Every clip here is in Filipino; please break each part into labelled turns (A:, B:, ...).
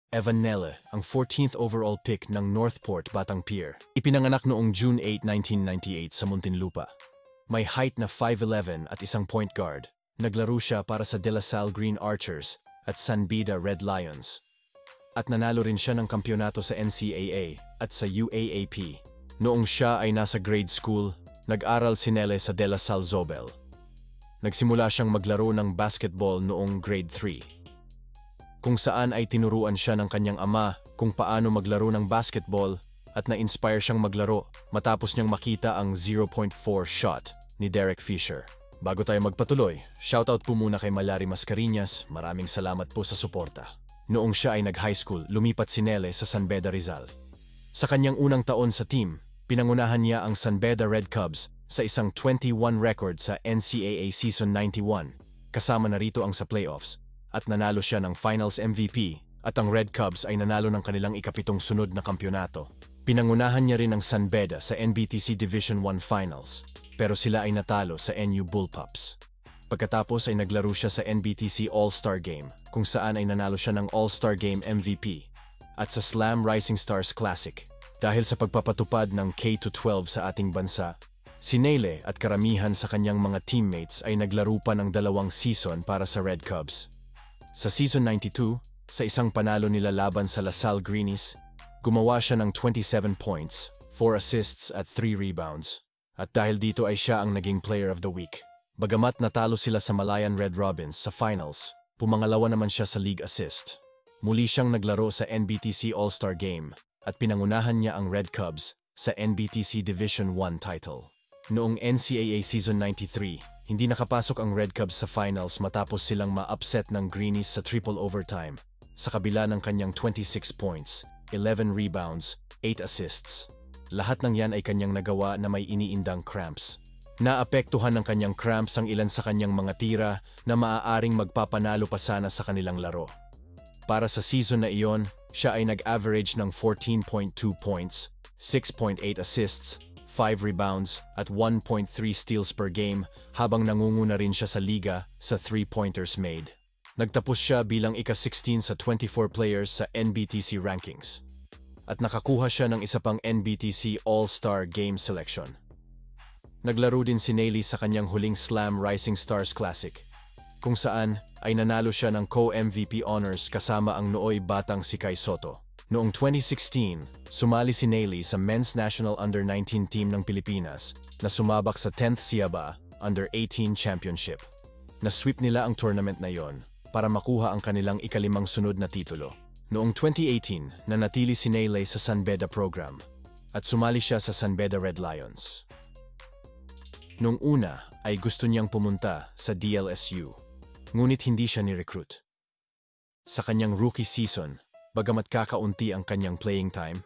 A: Evan Nelle, ang 14th overall pick ng Northport Batang Pier. Ipinanganak noong June 8, 1998 sa Muntinlupa. May height na 5'11" at isang point guard. Naglaro siya para sa De La Salle Green Archers at San Beda Red Lions. At nanalo rin siya ng kampyonato sa NCAA at sa UAAP. Noong siya ay nasa grade school, nag-aral si Nelle sa De La Salle Zobel. Nagsimula siyang maglaro ng basketball noong grade 3. Kung saan ay tinuruan siya ng kanyang ama kung paano maglaro ng basketball at na-inspire siyang maglaro matapos niyang makita ang 0.4 shot ni Derek Fisher. Bago tayo magpatuloy, shoutout po muna kay Malari Mascareñas, maraming salamat po sa suporta. Noong siya ay nag-high school, lumipat si Nelle sa San Beda Rizal. Sa kanyang unang taon sa team, pinangunahan niya ang San Beda Red Cubs sa isang 21 record sa NCAA Season 91, kasama na rito ang sa playoffs, at nanalo siya ng Finals MVP at ang Red Cubs ay nanalo ng kanilang ikapitong sunod na kampyonato. Pinangunahan niya rin ang San Beda sa NBTC Division I Finals, pero sila ay natalo sa NU Bullpups. Pagkatapos ay naglaro siya sa NBTC All-Star Game, kung saan ay nanalo siya ng All-Star Game MVP, at sa Slam Rising Stars Classic. Dahil sa pagpapatupad ng K-12 sa ating bansa, si Nelle at karamihan sa kanyang mga teammates ay naglaro pa ng 2 season para sa Red Cubs. Sa Season 92, sa isang panalo nila laban sa La Salle Greenies, gumawa siya ng 27 points, 4 assists at 3 rebounds. At dahil dito ay siya ang naging Player of the Week. Bagamat natalo sila sa Malayan Red Robins sa finals, pumangalawa naman siya sa league assist. Muli siyang naglaro sa NBTC All-Star Game at pinangunahan niya ang Red Cubs sa NBTC Division I title. Noong NCAA Season 93, hindi nakapasok ang Red Cubs sa finals matapos silang ma-upset ng Greenies sa triple overtime, sa kabila ng kanyang 26 points, 11 rebounds, 8 assists. Lahat ng yan ay kanyang nagawa na may iniindang cramps. Naapektuhan ng kanyang cramps ang ilan sa kanyang mga tira na maaaring magpapanalo pa sana sa kanilang laro. Para sa season na iyon, siya ay nag-average ng 14.2 points, 6.8 assists, 5 rebounds at 1.3 steals per game habang nangunguna rin siya sa liga sa 3-pointers made. Nagtapos siya bilang ika-16 sa 24 players sa NBTC rankings. At nakakuha siya ng isa pang NBTC All-Star Game selection. Naglaro din si Nelle sa kanyang huling Slam Rising Stars Classic, kung saan ay nanalo siya ng co-MVP honors kasama ang nooy batang si Kai Soto. Noong 2016, sumali si Nelle sa Men's National Under-19 team ng Pilipinas na sumabak sa 10th SIABA Under-18 Championship. Na-sweep nila ang tournament na yon para makuha ang kanilang ikalimang sunod na titulo. Noong 2018, nanatili si Nelle sa San Beda program at sumali siya sa San Beda Red Lions. Noong una ay gusto niyang pumunta sa DLSU, ngunit hindi siya ni-recruit. Sa kanyang rookie season, bagamat kakaunti ang kanyang playing time,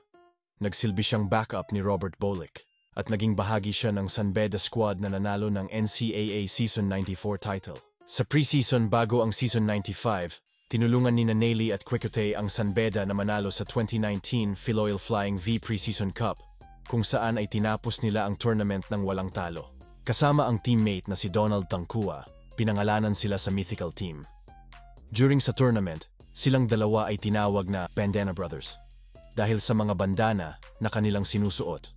A: nagsilbi siyang backup ni Robert Bolick at naging bahagi siya ng San Beda squad na nanalo ng NCAA Season 94 title. Sa preseason bago ang Season 95, tinulungan ni Nelle at Quicute ang San Beda na manalo sa 2019 Philoil Flying V Preseason Cup, kung saan ay tinapos nila ang tournament ng walang talo. Kasama ang teammate na si Donald Tangkua, pinangalanan sila sa mythical team. During sa tournament, silang dalawa ay tinawag na Bandana Brothers dahil sa mga bandana na kanilang sinusuot.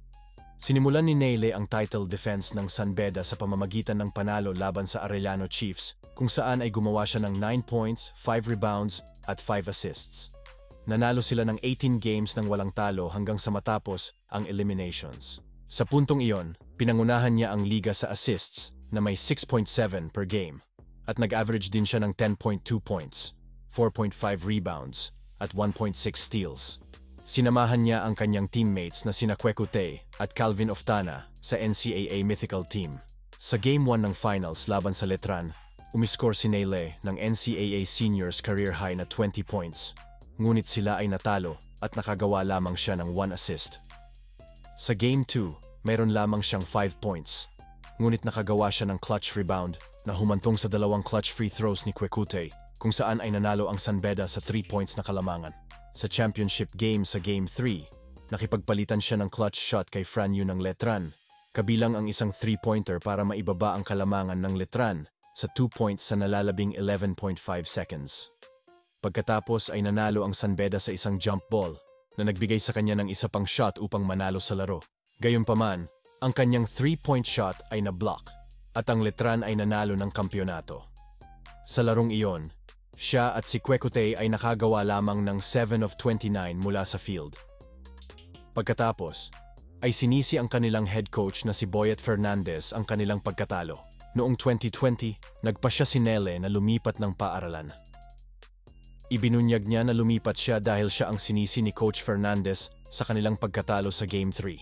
A: Sinimulan ni Nelle ang title defense ng San Beda sa pamamagitan ng panalo laban sa Arellano Chiefs, kung saan ay gumawa siya ng 9 points, 5 rebounds at 5 assists. Nanalo sila ng 18 games ng walang talo hanggang sa matapos ang eliminations. Sa puntong iyon, pinangunahan niya ang liga sa assists na may 6.7 per game at nag-average din siya ng 10.2 points, 4.5 rebounds at 1.6 steals. Sinamahan niya ang kanyang teammates na sina Quecute at Calvin Oftana sa NCAA Mythical Team. Sa Game 1 ng Finals laban sa Letran, umiscore si Nelle ng NCAA Seniors career high na 20 points, ngunit sila ay natalo at nakagawa lamang siya ng 1 assist. Sa Game 2, mayroon lamang siyang 5 points, ngunit nakagawa siya ng clutch rebound na humantong sa 2 clutch free throws ni Quecute, kung saan ay nanalo ang San Beda sa 3 points na kalamangan. Sa championship game sa Game 3, nakipagpalitan siya ng clutch shot kay Franyu ng Letran, kabilang ang isang 3-pointer para maibaba ang kalamangan ng Letran sa 2 points sa nalalabing 11.5 seconds. Pagkatapos ay nanalo ang San Beda sa isang jump ball na nagbigay sa kanya ng isa pang shot upang manalo sa laro. Gayunpaman, ang kanyang 3-point shot ay na-block at ang Letran ay nanalo ng kampyonato. Sa larong iyon, siya at si Kwekutey ay nakagawa lamang ng 7 of 29 mula sa field. Pagkatapos, ay sinisi ang kanilang head coach na si Boyet Fernandez ang kanilang pagkatalo. Noong 2020, nagpasya si Nele na lumipat ng paaralan. Ibinunyag niya na lumipat siya dahil siya ang sinisi ni Coach Fernandez sa kanilang pagkatalo sa Game 3.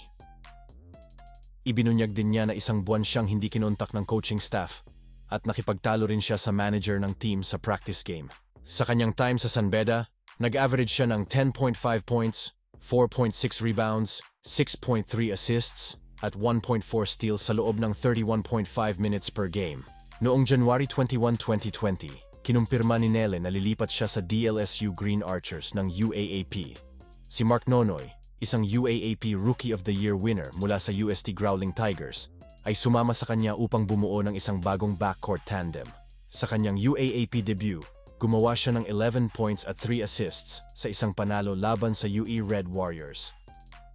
A: Ibinunyag din niya na isang buwan siyang hindi kinontak ng coaching staff at nakipagtalo rin siya sa manager ng team sa practice game. Sa kanyang time sa San Beda, nag-average siya ng 10.5 points, 4.6 rebounds, 6.3 assists, at 1.4 steals sa loob ng 31.5 minutes per game. Noong January 21, 2020, kinumpirma ni Nele na lilipat siya sa DLSU Green Archers ng UAAP. Si Mark Nonoy, isang UAAP Rookie of the Year winner mula sa UST Growling Tigers, ay sumama sa kanya upang bumuo ng isang bagong backcourt tandem. Sa kanyang UAAP debut, gumawa siya ng 11 points at 3 assists sa isang panalo laban sa UE Red Warriors.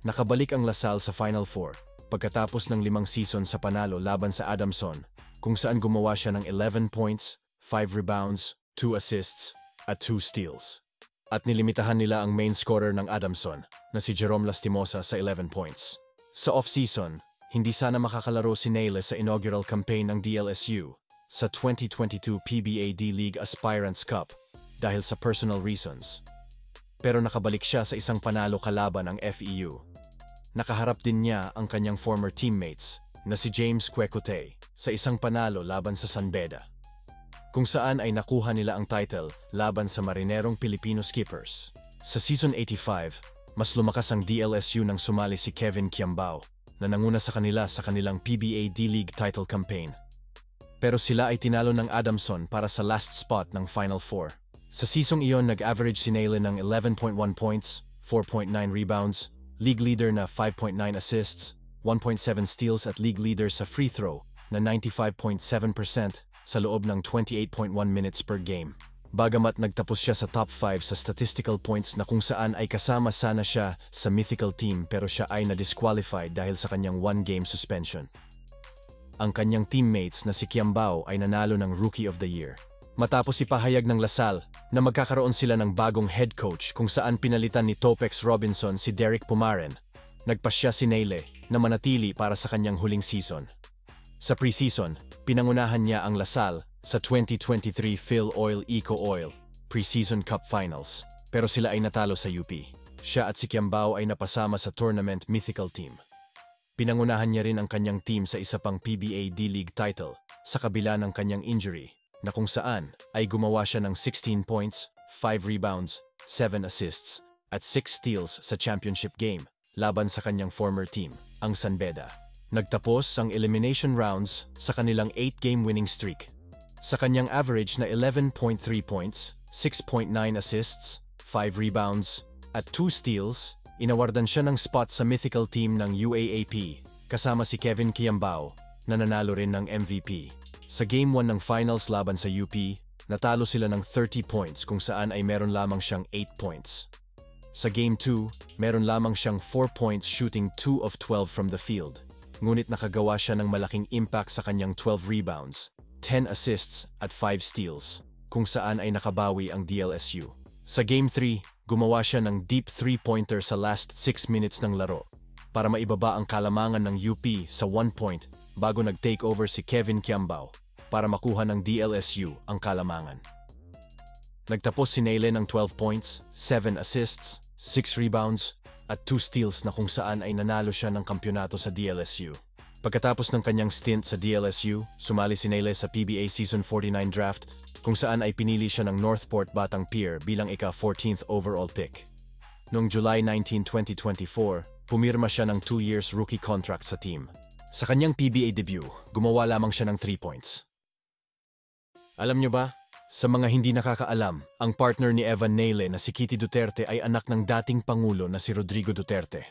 A: Nakabalik ang Lasal sa Final Four pagkatapos ng 5 season sa panalo laban sa Adamson, kung saan gumawa siya ng 11 points, 5 rebounds, 2 assists, at 2 steals. At nilimitahan nila ang main scorer ng Adamson na si Jerome Lastimosa sa 11 points. Sa off-season, hindi sana makakalaro si Nele sa inaugural campaign ng DLSU sa 2022 PBA D-League Aspirants Cup dahil sa personal reasons. Pero nakabalik siya sa isang panalo kalaban ng FEU. Nakaharap din niya ang kanyang former teammates na si James Kwekutey sa isang panalo laban sa San Beda, kung saan ay nakuha nila ang title laban sa Marinerong Pilipino Skippers. Sa Season 85, mas lumakas ang DLSU nang sumali si Kevin Kiambao na nanguna sa kanila sa kanilang PBA D-League title campaign. Pero sila ay tinalo ng Adamson para sa last spot ng Final Four. Sa seasong iyon, nag-average si Nele ng 11.1 points, 4.9 rebounds, league leader na 5.9 assists, 1.7 steals at league leader sa free throw na 95.7% sa loob ng 28.1 minutes per game. Bagamat nagtapos siya sa top 5 sa statistical points na kung saan ay kasama sana siya sa mythical team, pero siya ay na-disqualified dahil sa kanyang 1-game suspension. Ang kanyang teammates na si Kiambao ay nanalo ng Rookie of the Year. Matapos ipahayag ng Lasal na magkakaroon sila ng bagong head coach kung saan pinalitan ni Topex Robinson si Derek Pumaren, nagpasya si Nele na manatili para sa kanyang huling season. Sa preseason, pinangunahan niya ang Lasal sa 2023 Phil Oil Eco Oil Preseason Cup Finals, pero sila ay natalo sa UP. Siya at si Kiambao ay napasama sa tournament mythical team. Pinangunahan niya rin ang kanyang team sa isa pang PBA D-League title sa kabila ng kanyang injury, na kung saan ay gumawa siya ng 16 points, 5 rebounds, 7 assists, at 6 steals sa championship game laban sa kanyang former team, ang San Beda. Nagtapos ang elimination rounds sa kanilang 8-game winning streak. Sa kanyang average na 11.3 points, 6.9 assists, 5 rebounds, at 2 steals, inawardan siya ng spot sa mythical team ng UAAP kasama si Kevin Kiambao na nanalo rin ng MVP. Sa Game 1 ng finals laban sa UP, natalo sila ng 30 points kung saan ay meron lamang siyang 8 points. Sa Game 2, meron lamang siyang 4 points shooting 2 of 12 from the field. Ngunit nakagawa siya ng malaking impact sa kanyang 12 rebounds, 10 assists at 5 steals, kung saan ay nakabawi ang DLSU. Sa Game 3, gumawa siya ng deep 3-pointer sa last 6 minutes ng laro para maibaba ang kalamangan ng UP sa 1 point bago nag-take over si Kevin Kiambao para makuha ng DLSU ang kalamangan. Nagtapos si Nele ng 12 points, 7 assists, 6 rebounds, at 2 steals na kung saan ay nanalo siya ng kampyonato sa DLSU. Pagkatapos ng kanyang stint sa DLSU, sumali si Nele sa PBA Season 49 draft kung saan ay pinili siya ng Northport Batang Pier bilang ika-14th overall pick. Noong July 19, 2024, pumirma siya ng 2 years rookie contract sa team. Sa kanyang PBA debut, gumawa lamang siya ng 3 points. Alam niyo ba, sa mga hindi nakakaalam, ang partner ni Evan Nele na si Kitty Duterte ay anak ng dating Pangulo na si Rodrigo Duterte.